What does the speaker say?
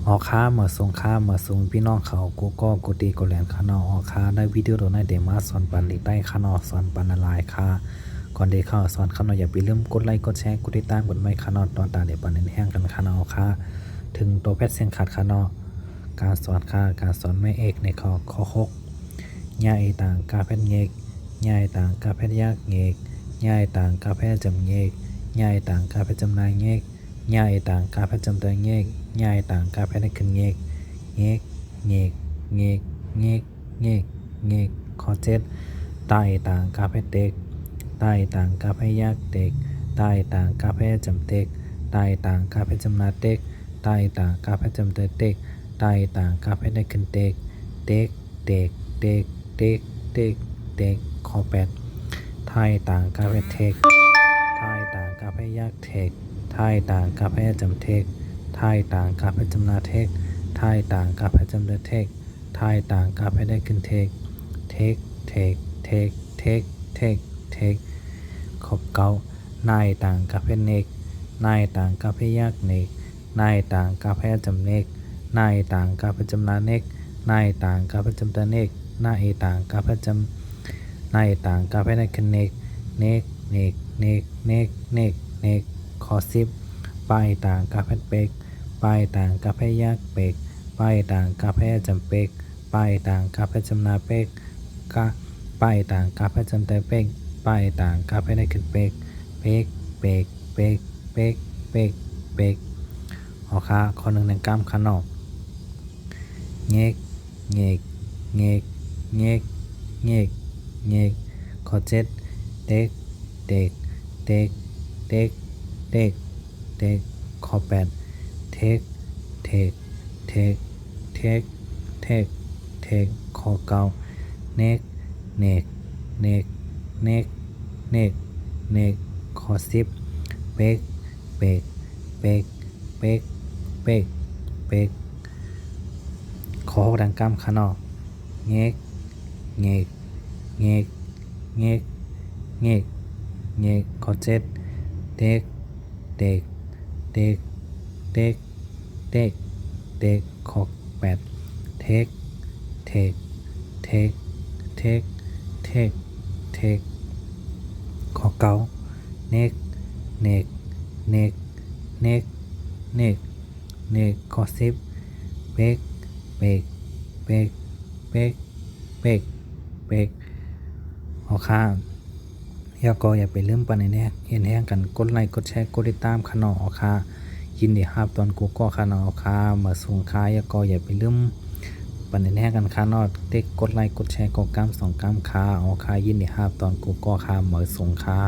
ออค้าเมื่อส่งค้าเมื่อส่งพี่น้องเขากูก็กูตีกูแหลนขานอออค้าได้วิดีโอตัวไหนเดมาสอนปันลิใต้ขานอสอนปันละลายค่ะก่อนเดเข้าสอนขานออย่าไปลืมกดไลค์กดแชร์กดติดตามกดไม้ขานอตอนตาเดี๋ยวปันแห้งกันขานอค่ะถึงตัวแพทย์เสียงขาดขานอการสอนค่ะการสอนไม่เอกในข้อหกย่าเอต่างกาแพทย์เงกย่าเอต่างกาแพทย์ยากเงกย่าเอต่างกาแพทย์จำเงกย่าเอต่างกาแพทย์จำนายเงกย่าเอต่างกาแพทย์จำเตยเงกย่ายต่างกาแฟในขึ้นเงกเงกเงกเงกเงกเงกเงกข้อเจ็ดใต้ต่างกาแฟเต็กใต้ต่างกาแฟยักเต็กใต้ต่างกาแฟจำเต็กใต้ต่างกาแฟจำนาเต็กใต้ต่างกาแฟจำเตยเต็กใต้ต่างกาแฟในขึ้นเต็กเต็กเต็กเต็กเต็กเต็กเต็กข้อแปดไทยต่างกาแฟเทกไทยต่างกาแฟยักเทกไทยต่างกาแฟจำเทกไทยต่างกาแฟจำนาเทกไทยต่างกาแฟจำเดเทกไทยต่างกาแฟได้ขึ้นเทกเทกเทกเทกเทกเทกเทกขอบเกานายต่างกาแฟเนกนายต่างกาแฟยากเนกนายต่างกาแฟจำเนกนายต่างกาแฟจำนาเนกนายต่างกาแฟจำตะเนกนายต่างกาแฟจำนายต่างกาแฟได้ขึ้นเนกเนกเนกเนกเนกเนกเนกข้อสิบปลายต่างกาแฟเปกปลายต่างกาแฟยากเปกปลายต่างกาแฟจำเปกปลายต่างกาแฟจำนาเปกกะปลายต่างกาแฟจำแต่เปกปลายต่างกาแฟได้ขึ้นเปกเปกเปกเปกเปกเปกเปกหอค้าข้อหนึ่งในกล้ามขานอกเงกเงกเงกเงกเงกเงกข้อเจ็ดเด็กเด็กเด็กเด็กเด็กเด็กข้อแปดเทกเทกเทกเทกเทกเทกข้อเก้าเนกเนกเนกเนกเนกเนกข้อสิบเปกเปกเปกเปกเปกเปกข้อหกดังกล้ามขานอกเงกเงกเงกเงกเงกเงกข้อเจ็ดเด็กเด็กเด็กเด็กเด็กเด็กข้อแปดเทกเทกเทกเทกเทกเทกข้อเก้าเนกเนกเนกเนกเนกเนกข้อสิบเบกเบกเบกเบกเบกเบกข้อข้างอย่าก็อย่าไปลืมปันในนี้เห็นแห้งกันกดไลค์กดแชร์กดติดตามขนออค่ะยินดีครับตอนกูก็ขนอค่ะมาส่งค้าอย่าก็อย่าไปลืมปันในแห้งกันขนอเด็กกดไลค์กดแชร์กดกล้าม2 กล้ามค่ะออค่ะยินดีครับตอนกูก็ค่ะมาส่งค่ะ